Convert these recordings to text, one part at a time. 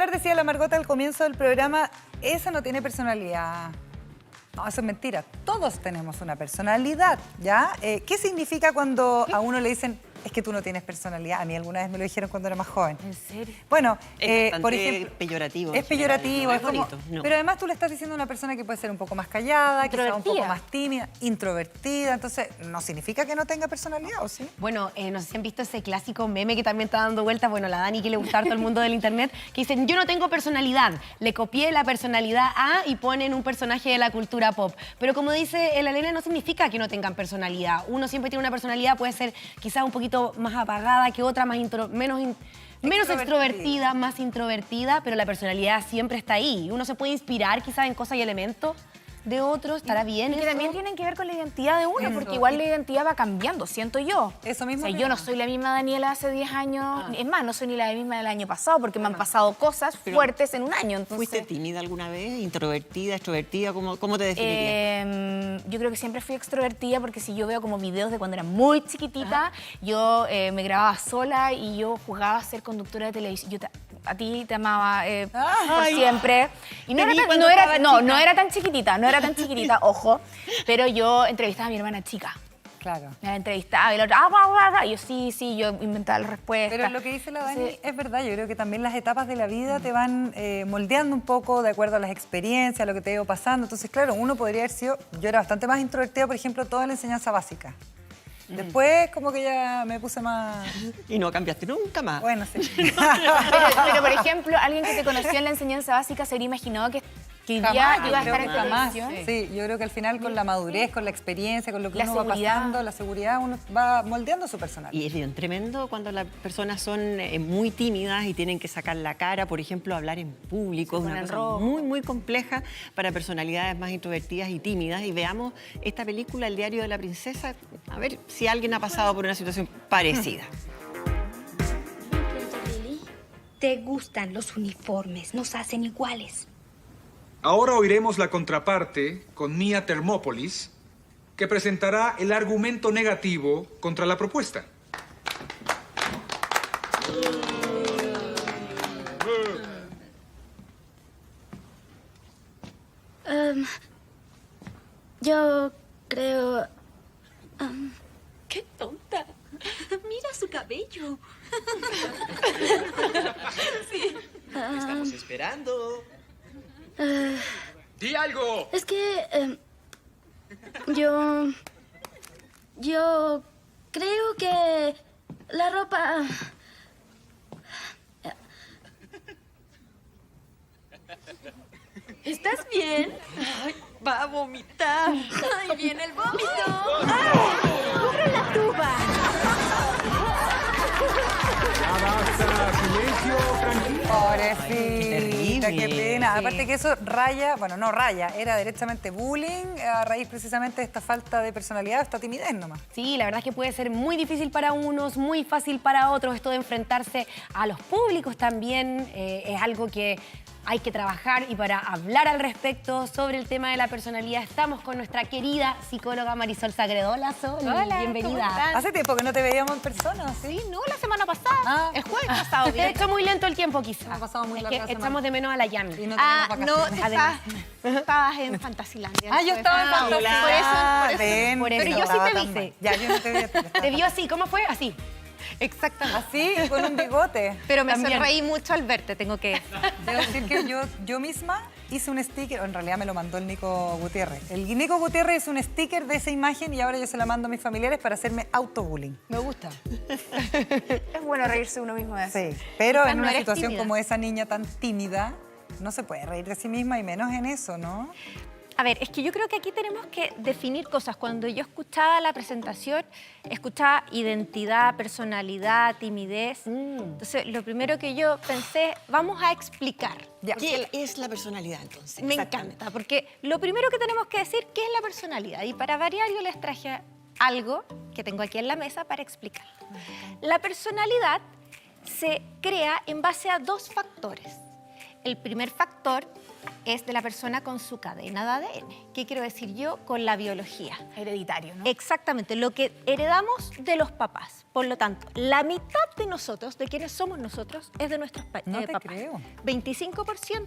Pilar decía la Margota al comienzo del programa, esa no tiene personalidad. No, eso es mentira. Todos tenemos una personalidad, ¿ya? ¿Qué significa cuando a uno le dicen, es que tú no tienes personalidad? A mí alguna vez me lo dijeron cuando era más joven. ¿En serio? Bueno, Es por ejemplo... peyorativo. Es peyorativo, no es como... bonito, no. Pero además tú le estás diciendo a una persona que puede ser un poco más callada, quizás un poco más tímida, introvertida. Entonces, no significa que no tenga personalidad, ¿o sí? Bueno, no sé si han visto ese clásico meme que también está dando vueltas. Bueno, la Dani que le gusta harto el mundo del internet, que dicen, yo no tengo personalidad. Le copié la personalidad A y ponen un personaje de la cultura pop. Pero como dice la Elena, no significa que no tengan personalidad. Uno siempre tiene una personalidad, puede ser quizás un poquito más apagada que otra, menos extrovertida, más introvertida, pero la personalidad siempre está ahí. Uno se puede inspirar quizás en cosas y elementos de otros, estará bien. Y que también tienen que ver con la identidad de uno, porque igual la identidad va cambiando, siento yo. Eso mismo. O sea, yo no soy la misma Daniela hace 10 años, es más, no soy ni la misma del año pasado, porque me han pasado cosas fuertes en un año. Entonces, ¿fuiste tímida alguna vez? ¿Introvertida, extrovertida? ¿Cómo te definirías? yo creo que siempre fui extrovertida, porque si yo veo como videos de cuando era muy chiquitita, yo me grababa sola y yo jugaba a ser conductora de televisión. A ti te amaba por siempre. Y no era tan chiquitita, ojo, pero yo entrevistaba a mi hermana chica. Claro. Me la entrevistaba y la otra, y yo sí, yo inventaba la respuesta. Pero lo que dice la Dani es verdad. Yo creo que también las etapas de la vida te van moldeando un poco de acuerdo a las experiencias, a lo que te ha ido pasando. Entonces, claro, uno podría haber sido... Yo era bastante más introvertida, por ejemplo, toda la enseñanza básica. Después, como que ya me puse más... Y no cambiaste nunca más. Bueno, sí. pero, por ejemplo, alguien que te conoció en la enseñanza básica se habría imaginado que hoy día iba a estar en televisión. Sí, yo creo que al final con la madurez, con la experiencia, con lo que La uno va seguridad. pasando, la seguridad, uno va moldeando su personalidad. Y es bien tremendo cuando las personas son muy tímidas y tienen que sacar la cara, por ejemplo, hablar en público. Es una cosa muy, muy compleja para personalidades más introvertidas y tímidas. Y veamos esta película, El diario de la princesa, a ver si alguien ha pasado por una situación parecida. ¿Te gustan los uniformes? Nos hacen iguales. Ahora oiremos la contraparte con Mia Thermopolis, que presentará el argumento negativo contra la propuesta. Yo creo... ¡Qué tonta! Mira su cabello. Estamos esperando. ¡Di algo! Es que... yo creo que la ropa... ¿Estás bien? Ay, va a vomitar. ¡Ahí viene el vómito! ¡Corre la tuba! Pobrecita, qué pena. Aparte que eso raya, bueno, no raya, era directamente bullying a raíz precisamente de esta falta de personalidad, esta timidez nomás. Sí, la verdad es que puede ser muy difícil para unos, muy fácil para otros. Esto de enfrentarse a los públicos también es algo que hay que trabajar, y para hablar al respecto sobre el tema de la personalidad estamos con nuestra querida psicóloga Marisol Sagredo. Hola, Sol. Hola, bienvenida. ¿cómo estás? Hace tiempo que no te veíamos en persona, ¿sí? Sí, no, la semana pasada, el jueves pasado. Te he hecho muy lento el tiempo, quizás. Ha pasado muy es larga que la semana. echamos de menos a la Yami. Y no No, tenemos vacaciones. estabas en Fantasilandia. Ah, yo estaba en Fantasía. Por eso. Por eso. Pero yo sí te vi. Ya, yo no te vi. Te vio así, ¿cómo fue? Así. Exactamente. Así, con un bigote. Pero me También. sonreí mucho al verte, tengo que... Debo decir que yo misma hice un sticker, o en realidad me lo mandó el Nico Gutiérrez. El Nico Gutiérrez hizo un sticker de esa imagen y ahora yo se la mando a mis familiares para hacerme autobullying. Me gusta. Es bueno reírse uno mismo de eso. Sí, pero Quizás en no una eres situación tímida. como esa niña tan tímida, no se puede reír de sí misma y menos en eso, ¿no? A ver, es que yo creo que aquí tenemos que definir cosas. Cuando yo escuchaba la presentación, escuchaba identidad, personalidad, timidez. Entonces, lo primero que yo pensé, vamos a explicar. ¿Qué es la personalidad, entonces? Me encanta, porque lo primero que tenemos que decir, ¿qué es la personalidad? Y para variar, yo les traje algo que tengo aquí en la mesa para explicar. La personalidad se crea en base a dos factores. el primer factor es de la persona con su cadena de ADN. ¿Qué quiero decir yo? Con la biología. Hereditario, ¿no? Exactamente, lo que heredamos de los papás. Por lo tanto, la mitad de nosotros, de quienes somos nosotros, es de nuestros papás. No te creo. 25%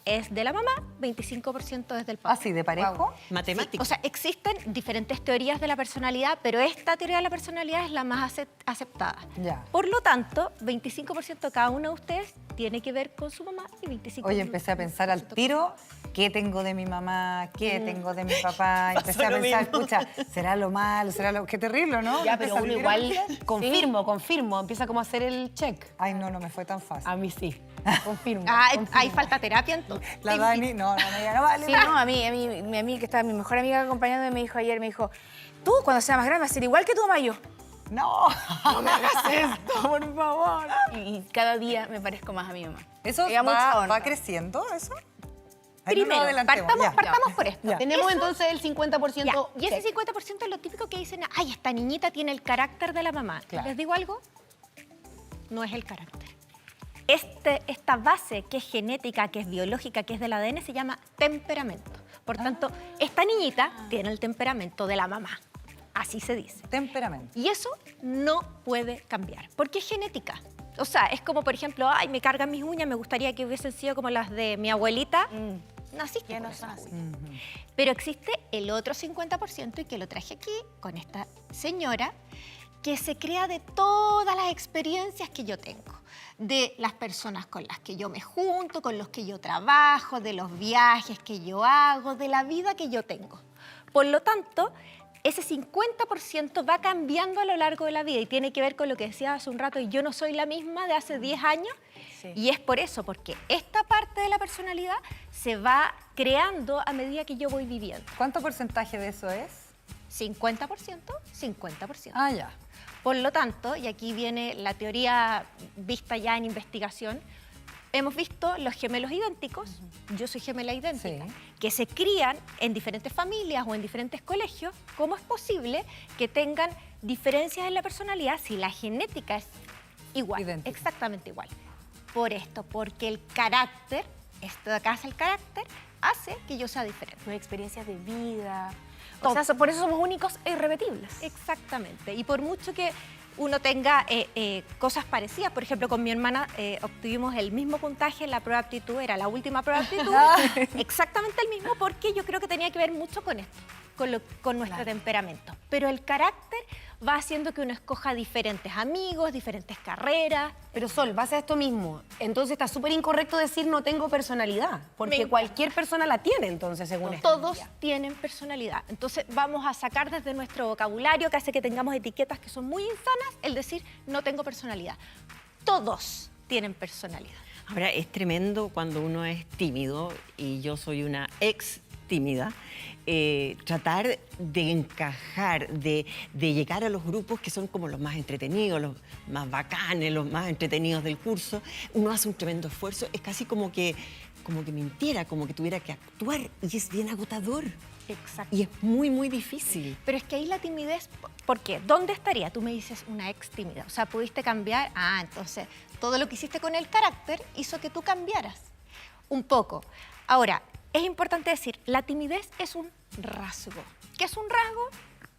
es de la mamá, 25% es del papá. ¿Así de parejo? Matemáticas. O sea, existen diferentes teorías de la personalidad, pero esta teoría de la personalidad es la más aceptada. Ya. Por lo tanto, 25% cada uno de ustedes tiene que ver con su mamá y 25%. Oye, empecé a pensar al tiro, ¿qué tengo de mi mamá? ¿Qué tengo de mi papá? Empecé a lo pensar, mismo. escucha, ¿será lo malo? ¿Será lo...? Qué terrible, ¿no? Ya, pero Empecé a uno vivir igual confirmo, empieza como a hacer el check. Ay, no me fue tan fácil. A mí sí, confirmo. Hay falta terapia entonces. La Dani, no vale. Sí, no, a mí, mi amiga, que estaba mi mejor amiga acompañándome, me dijo ayer, tú cuando seas más grande vas a ser igual que tu mamá y yo. No. No me hagas esto, por favor. Y cada día me parezco más a mi mamá. ¿Eso Me da mucha honra. va creciendo, eso? Ay, no Primero, adelantemos, ya. partamos por esto. Tenemos entonces el 50%. Ya, y ese 50% es lo típico que dicen, ay, esta niñita tiene el carácter de la mamá. Claro. ¿Les digo algo? No es el carácter. Esta base que es genética, que es biológica, que es del ADN, se llama temperamento. Por tanto, esta niñita tiene el temperamento de la mamá. Así se dice. Temperamento. Y eso no puede cambiar, porque es genética. O sea, es como, por ejemplo, ay, me cargan mis uñas, me gustaría que hubiesen sido como las de mi abuelita. Naciste Ya con no eso. son así. Pero existe el otro 50%, y que lo traje aquí con esta señora, que se crea de todas las experiencias que yo tengo, de las personas con las que yo me junto, con los que yo trabajo, de los viajes que yo hago, de la vida que yo tengo. Por lo tanto, ese 50% va cambiando a lo largo de la vida y tiene que ver con lo que decía hace un rato, y yo no soy la misma de hace 10 años, y es por eso, porque esta parte de la personalidad se va creando a medida que yo voy viviendo. ¿Cuánto porcentaje de eso es? 50%, 50%. Ah, ya. Por lo tanto, y aquí viene la teoría vista ya en investigación, hemos visto los gemelos idénticos, yo soy gemela idéntica, Sí. que se crían en diferentes familias o en diferentes colegios. ¿Cómo es posible que tengan diferencias en la personalidad si la genética es igual, Idéntica. exactamente igual? Por esto, porque el carácter, esto de acá es el carácter, hace que yo sea diferente. Tus experiencias de vida. Todo. O sea, por eso somos únicos e irrepetibles. Exactamente. Y por mucho que uno tenga cosas parecidas, por ejemplo, con mi hermana obtuvimos el mismo puntaje en la prueba de aptitud, era la última prueba de aptitud, exactamente el mismo, porque yo creo que tenía que ver mucho con esto, con nuestro temperamento. Pero el carácter va haciendo que uno escoja diferentes amigos, diferentes carreras. Pero Sol, base a esto mismo. Entonces está súper incorrecto decir no tengo personalidad, porque cualquier persona la tiene entonces, según esto. Todos tienen personalidad. Entonces vamos a sacar desde nuestro vocabulario, que hace que tengamos etiquetas que son muy insanas, el decir no tengo personalidad. Todos tienen personalidad. Ahora, es tremendo cuando uno es tímido, y yo soy una ex tímida, tratar de encajar, de llegar a los grupos que son como los más entretenidos, los más bacanes, los más entretenidos del curso. Uno hace un tremendo esfuerzo, es casi como que mintiera, como que tuviera que actuar, y es bien agotador. Exacto. Y es muy, muy difícil. Pero es que ahí la timidez, ¿por qué? ¿Dónde estaría? Tú me dices una ex tímida. O sea, pudiste cambiar. Ah, entonces todo lo que hiciste con el carácter hizo que tú cambiaras un poco. Ahora, es importante decir, la timidez es un rasgo. ¿Qué es un rasgo?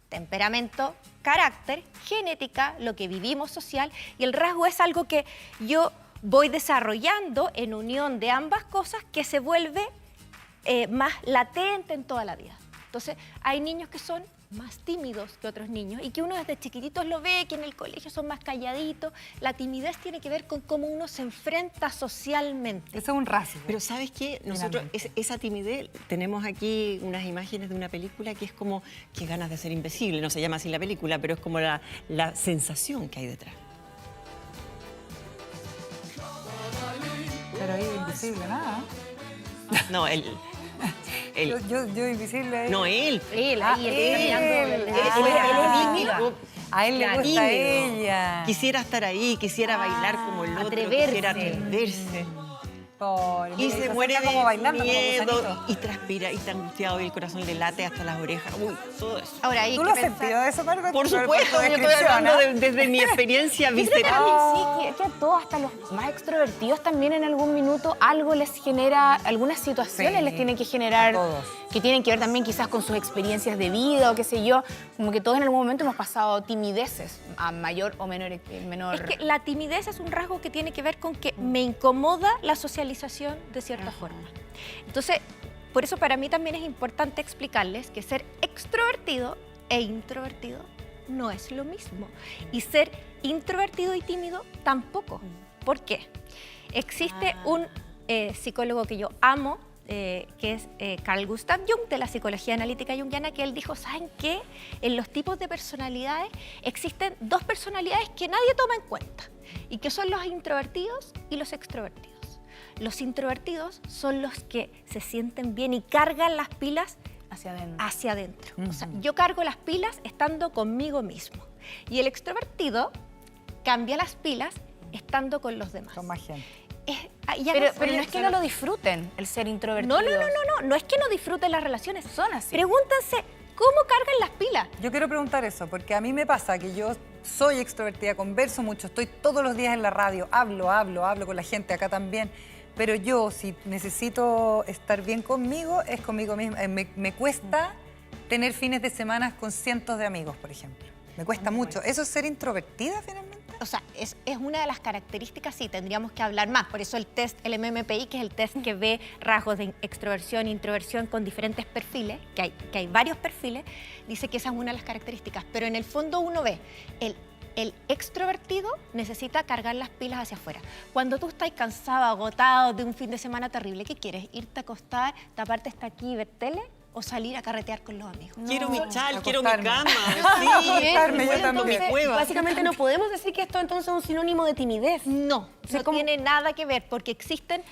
Temperamento, carácter, genética, lo que vivimos social. Y el rasgo es algo que yo voy desarrollando en unión de ambas cosas, que se vuelve más latente en toda la vida. Entonces, hay niños que son más tímidos que otros niños y que uno desde chiquititos lo ve, que en el colegio son más calladitos. La timidez tiene que ver con cómo uno se enfrenta socialmente. Eso es un rasgo. Pero ¿sabes qué? Nosotros, esa timidez, tenemos aquí unas imágenes de una película que es como que ganas de ser invisible. No se llama así la película, pero es como la sensación que hay detrás. Pero ahí invisible, nada. No, él. Yo invisible. No, él. Él, ahí, él. A él le gusta Tímido. ella. Quisiera estar ahí, quisiera bailar como el otro, atreverse. quisiera atreverse. Pobre, Y mira, se acerca muere de como bailando, como miedo gusanito. y transpira y está angustiado y el corazón le late hasta las orejas. Uy, todo eso. Ahora, hay ¿Tú que lo has pensar- sentido eso, Margot? Por tu supuesto, yo estoy descripción, hablando ¿ah? desde mi experiencia Yo creo que visceral. también sí, que a todos, hasta los más extrovertidos, también en algún minuto algo les genera, algunas situaciones Sí, les tienen que generar, a todos. que tienen que ver también quizás con sus experiencias de vida o qué sé yo, como que todos en algún momento hemos pasado timideces a mayor o menor. Es que la timidez es un rasgo que tiene que ver con que me incomoda la socialización de cierta forma. Entonces, por eso para mí también es importante explicarles que ser extrovertido e introvertido no es lo mismo. Y ser introvertido y tímido tampoco. ¿Por qué? Existe un psicólogo que yo amo, que es Carl Gustav Jung, de la psicología analítica junguiana, que él dijo, ¿saben qué? En los tipos de personalidades existen dos personalidades que nadie toma en cuenta, y que son los introvertidos y los extrovertidos. Los introvertidos son los que se sienten bien y cargan las pilas hacia adentro. O sea, yo cargo las pilas estando conmigo mismo. Y el extrovertido cambia las pilas estando con los demás. Con más gente. Pero no es que no lo disfruten, el ser introvertido. No es que no disfruten las relaciones. Son así. Pregúntense, ¿cómo cargan las pilas? Yo quiero preguntar eso, porque a mí me pasa que yo soy extrovertida, converso mucho, estoy todos los días en la radio, hablo con la gente, acá también, pero yo, si necesito estar bien conmigo, es conmigo misma. Me cuesta tener fines de semana con cientos de amigos, por ejemplo. Me cuesta mucho. ¿Eso es ser introvertida, finalmente? O sea, es una de las características, sí, tendríamos que hablar más. Por eso el test, el MMPI, que es el test que ve rasgos de extroversión e introversión con diferentes perfiles, que hay varios perfiles, dice que esa es una de las características. Pero en el fondo uno ve, el extrovertido necesita cargar las pilas hacia afuera. Cuando tú estás cansado, agotado de un fin de semana terrible, ¿qué quieres? ¿Irte a acostar, taparte hasta aquí y ver tele? ¿O salir a carretear con los amigos? Quiero mi chal, quiero mi acostarme. cama. Sí, Acostarme, yo bueno, también. mi cueva. Básicamente no podemos decir que esto entonces es un sinónimo de timidez. No, sea, no ¿cómo? tiene nada que ver, porque existen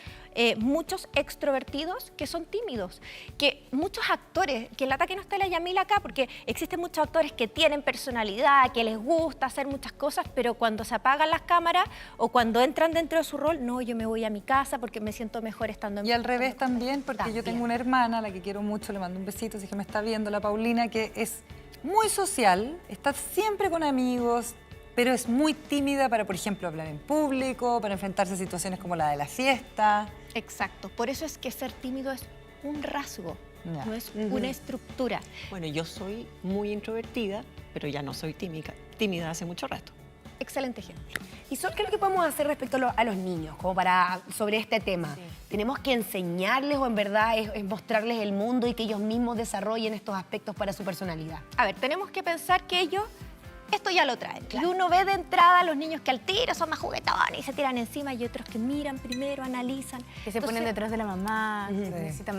muchos extrovertidos que son tímidos, que muchos actores, que el ataque no está la Yamila acá, porque existen muchos actores que tienen personalidad, que les gusta hacer muchas cosas, pero cuando se apagan las cámaras o cuando entran dentro de su rol, no, yo me voy a mi casa porque me siento mejor estando en Y al revés también, porque yo También. tengo una hermana, a la que quiero mucho, le mando un besito, si es que me está viendo, la Paulina, que es muy social, está siempre con amigos, pero es muy tímida para, por ejemplo, hablar en público, para enfrentarse a situaciones como la de la fiesta. Exacto, por eso es que ser tímido es un rasgo, Ya. no es una estructura. Bueno, yo soy muy introvertida, pero ya no soy tímida hace mucho rato. Excelente ejemplo. ¿Y qué es lo que podemos hacer respecto a los niños, como sobre este tema? ¿Tenemos que enseñarles o en verdad es mostrarles el mundo y que ellos mismos desarrollen estos aspectos para su personalidad? A ver, tenemos que pensar que ellos esto ya lo traen. Y uno ve de entrada a los niños que al tiro son más juguetones y se tiran encima, y otros que miran primero, analizan. Que se ponen Entonces, detrás de la mamá,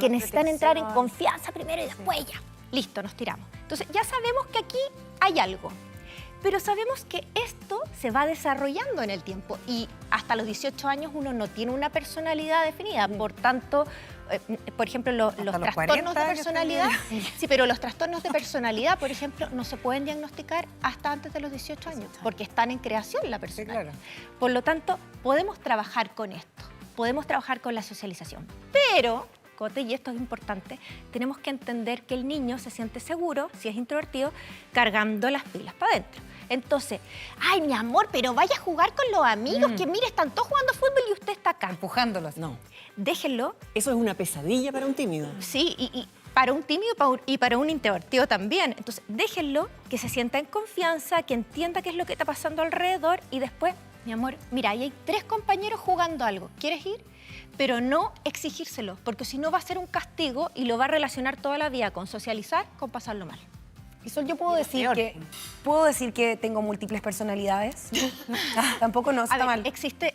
que necesitan entrar en protección. confianza primero y después ya. Listo, nos tiramos. Entonces ya sabemos que aquí hay algo. Pero sabemos que esto se va desarrollando en el tiempo y hasta los 18 años uno no tiene una personalidad definida. Por tanto, por ejemplo, los los trastornos 40 de años personalidad, sí, pero los trastornos de personalidad, por ejemplo, no se pueden diagnosticar hasta antes de los 18 años, porque están en creación la personalidad. claro. Por lo tanto, podemos trabajar con esto, podemos trabajar con la socialización, pero... Cote, y esto es importante, tenemos que entender que el niño se siente seguro, si es introvertido, cargando las pilas para adentro. Entonces, ay, mi amor, pero vaya a jugar con los amigos, que mire, están todos jugando fútbol y usted está acá. Empujándolos. No, Déjenlo, eso es una pesadilla para un tímido. sí, y para un tímido y para un introvertido también. Entonces, déjenlo que se sienta en confianza, que entienda qué es lo que está pasando alrededor y después, mi amor, mira, ahí hay 3 compañeros jugando algo, ¿quieres ir? Pero no exigírselo, porque si no va a ser un castigo y lo va a relacionar toda la vida con socializar, con pasarlo mal. Y yo puedo decir que tengo múltiples personalidades. Tampoco no, está A ver, mal. existe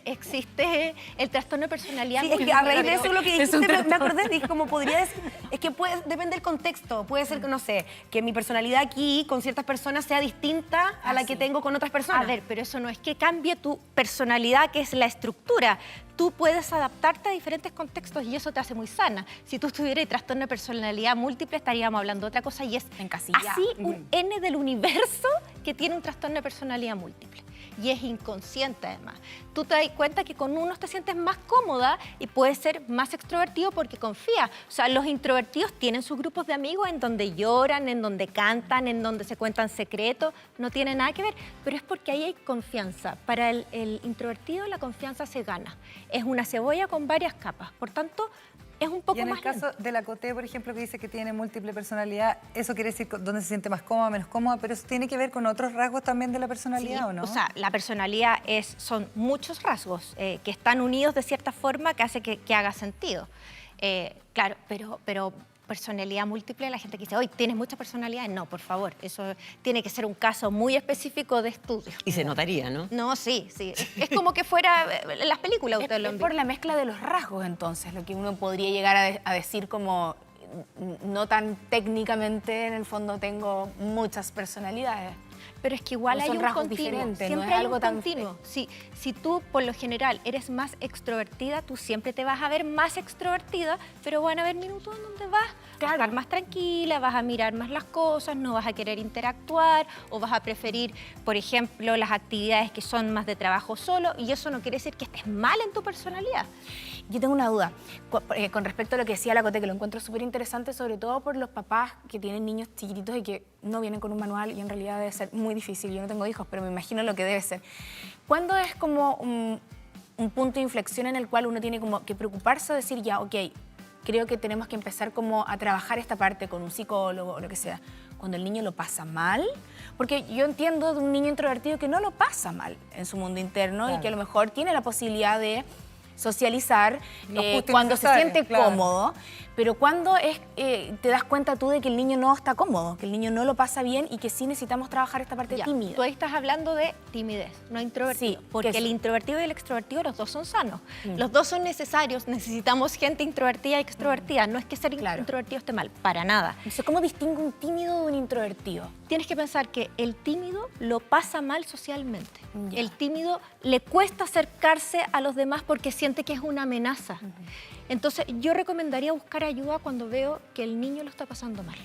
el trastorno de personalidad. Sí, es que a raíz de eso lo que Es un dijiste me trastorno. acordé, dije, como podría decir, es que depende del contexto, puede ser que, no sé, que mi personalidad aquí con ciertas personas sea distinta a la que tengo con otras personas. A ver, pero eso no es que cambie tu personalidad, que es la estructura. Tú puedes adaptarte a diferentes contextos y eso te hace muy sana. Si tú estuvieras trastorno de personalidad múltiple, estaríamos hablando de otra cosa y es Encasillado. así un N del universo que tiene un trastorno de personalidad múltiple. y es inconsciente además. Tú te das cuenta que con unos te sientes más cómoda y puedes ser más extrovertido porque confías. O sea, los introvertidos tienen sus grupos de amigos en donde lloran, en donde cantan, en donde se cuentan secretos, no tiene nada que ver, pero es porque ahí hay confianza. Para el introvertido la confianza se gana. Es una cebolla con varias capas, por tanto, es un poco y en más el caso lento. de la Coté, por ejemplo, que dice que tiene múltiple personalidad, eso quiere decir dónde se siente más cómoda, menos cómoda, pero eso tiene que ver con otros rasgos también de la personalidad, Sí, ¿o no? O sea, la personalidad son muchos rasgos que están unidos de cierta forma que hace que haga sentido. Claro, pero personalidad múltiple, la gente que dice, hoy tienes muchas personalidades. No, por favor, eso tiene que ser un caso muy específico de estudio. Y se notaría, ¿no? No, sí. Es como que fuera en las películas, ustedes lo han Es visto. por la mezcla de los rasgos, entonces, lo que uno podría llegar a decir como, no tan técnicamente, en el fondo tengo muchas personalidades. Pero es que igual No hay son un rasgos continuo, diferentes, siempre no es hay algo un tan continuo. Si tú, por lo general, eres más extrovertida, tú siempre te vas a ver más extrovertida, pero van a haber minutos en donde vas a estar más tranquila, vas a mirar más las cosas, no vas a querer interactuar o vas a preferir, por ejemplo, las actividades que son más de trabajo solo, y eso no quiere decir que estés mal en tu personalidad. Yo tengo una duda con respecto a lo que decía la Coté, que lo encuentro súper interesante, sobre todo por los papás que tienen niños chiquititos y que no vienen con un manual y en realidad debe ser muy difícil. Yo no tengo hijos, pero me imagino lo que debe ser. ¿Cuándo es como un punto de inflexión en el cual uno tiene como que preocuparse de decir, ya, ok, creo que tenemos que empezar como a trabajar esta parte con un psicólogo o lo que sea? Cuando el niño lo pasa mal, porque yo entiendo de un niño introvertido que no lo pasa mal en su mundo interno y que a lo mejor tiene la posibilidad de socializar cuando se siente cómodo, pero cuando te das cuenta tú de que el niño no está cómodo, que el niño no lo pasa bien y que sí necesitamos trabajar esta parte tímida. Tú ahí estás hablando de timidez, no introvertido. Sí, porque el introvertido y el extrovertido, los dos son sanos. Los dos son necesarios, necesitamos gente introvertida y extrovertida. No es que ser introvertido esté mal, para nada. Entonces, ¿cómo distingo un tímido de un introvertido? Tienes que pensar que el tímido lo pasa mal socialmente. El tímido le cuesta acercarse a los demás porque siente que es una amenaza. Entonces, yo recomendaría buscar ayuda cuando veo que el niño lo está pasando mal.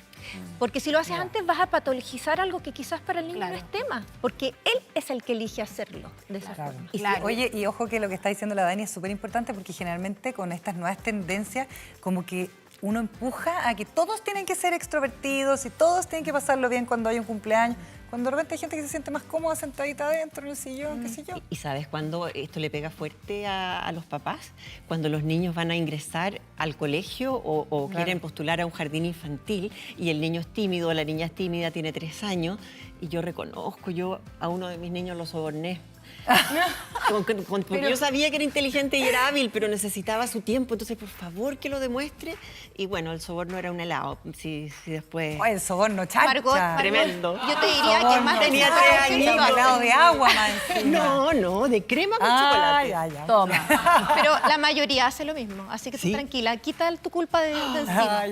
Porque si lo haces antes, vas a patologizar algo que quizás para el niño no es tema. Porque él es el que elige hacerlo de esa forma. Y oye, y ojo que lo que está diciendo la Dani es súper importante porque generalmente con estas nuevas tendencias, como que uno empuja a que todos tienen que ser extrovertidos y todos tienen que pasarlo bien cuando hay un cumpleaños. Cuando de repente hay gente que se siente más cómoda sentadita adentro en el sillón, qué sé yo. ¿Y sabes cuándo esto le pega fuerte a los papás? Cuando los niños van a ingresar al colegio o quieren postular a un jardín infantil y el niño es tímido, la niña es tímida, tiene 3 años, y yo reconozco, yo a uno de mis niños lo soborné. Porque yo sabía que era inteligente y era hábil, pero necesitaba su tiempo, entonces por favor que lo demuestre. Y bueno, el soborno era un helado. Si después. Oh, el soborno, chacha. Margot, Tremendo. Yo te diría que más tenía 3 años. Un helado de agua, man. No, de crema con chocolate. Ya. Toma. Pero la mayoría hace lo mismo, así que tú tranquila, quita tu culpa de encima.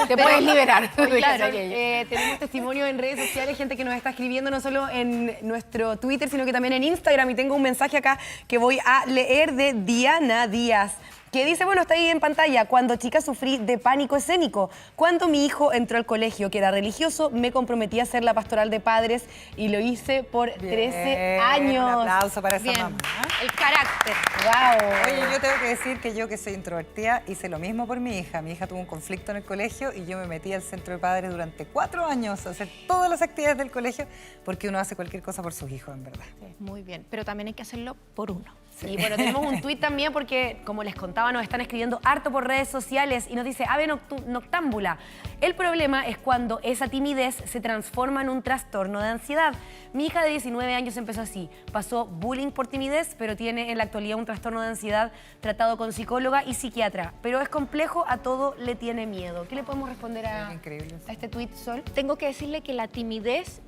Te puedes liberar. Claro, tenemos testimonio en redes sociales, gente que nos está escribiendo no solo en nuestro Twitter, sino que también en Instagram. Y tengo un mensaje acá que voy a leer de Diana Díaz, que dice, bueno, está ahí en pantalla: cuando chica sufrí de pánico escénico. Cuando mi hijo entró al colegio, que era religioso, me comprometí a hacer la pastoral de padres y lo hice por 13 años. Un aplauso para esa Bien, mamá. el carácter. ¡Wow! Oye, yo tengo que decir que yo, que soy introvertida, hice lo mismo por mi hija. Mi hija tuvo un conflicto en el colegio y yo me metí al centro de padres durante 4 años a hacer todas las actividades del colegio, porque uno hace cualquier cosa por sus hijos, en verdad. Muy bien, pero también hay que hacerlo por uno. Y bueno, tenemos un tuit también porque, como les contaba, nos están escribiendo harto por redes sociales y nos dice Ave Noctámbula: el problema es cuando esa timidez se transforma en un trastorno de ansiedad. Mi hija de 19 años empezó así, pasó bullying por timidez, pero tiene en la actualidad un trastorno de ansiedad tratado con psicóloga y psiquiatra. Pero es complejo, a todo le tiene miedo. ¿Qué le podemos responder a este tuit, Sol? Tengo que decirle que la timidez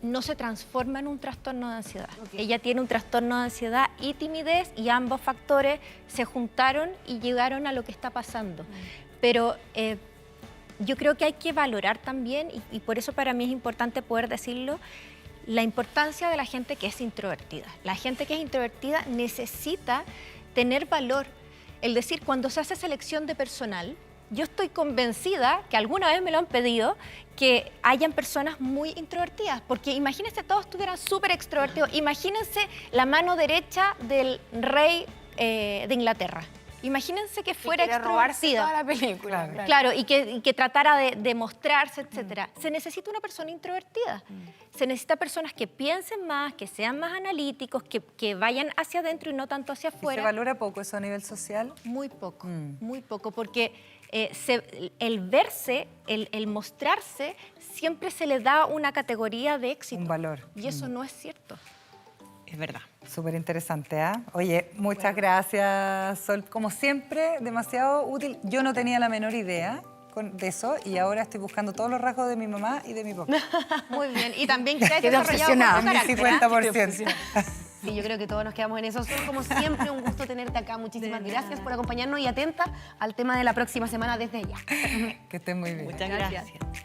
no se transforma en un trastorno de ansiedad. Ella tiene un trastorno de ansiedad y timidez, y ambos factores se juntaron y llegaron a lo que está pasando. Pero yo creo que hay que valorar también, y por eso para mí es importante poder decirlo, la importancia de la gente que es introvertida. La gente que es introvertida necesita tener valor. Es decir, cuando se hace selección de personal, yo estoy convencida, que alguna vez me lo han pedido, que hayan personas muy introvertidas, porque imagínense todos estuvieran súper extrovertidos, imagínense la mano derecha del rey de Inglaterra. Imagínense que fuera quiere robarse extrovertida. toda la película. Claro, y que tratara de mostrarse, etcétera. Se necesita una persona introvertida. Se necesita personas que piensen más, que sean más analíticos, que vayan hacia adentro y no tanto hacia ¿Y se afuera. valora poco eso a nivel social? Muy poco, porque el verse, el mostrarse, siempre se le da una categoría de éxito. Un valor. Y eso no es cierto. Es verdad. Súper interesante, ¿ah? Oye, muchas gracias, Sol. Como siempre, demasiado útil. Yo no tenía la menor idea de eso y ahora estoy buscando todos los rasgos de mi mamá y de mi papá. Muy bien. Y también que has Quedé desarrollado obsesionada. otro Mi carácter, 50%. Sí, yo creo que todos nos quedamos en eso. Sol, como siempre, un gusto tenerte acá. Muchísimas gracias por acompañarnos y atenta al tema de la próxima semana desde ya. Que estén muy bien. Muchas gracias.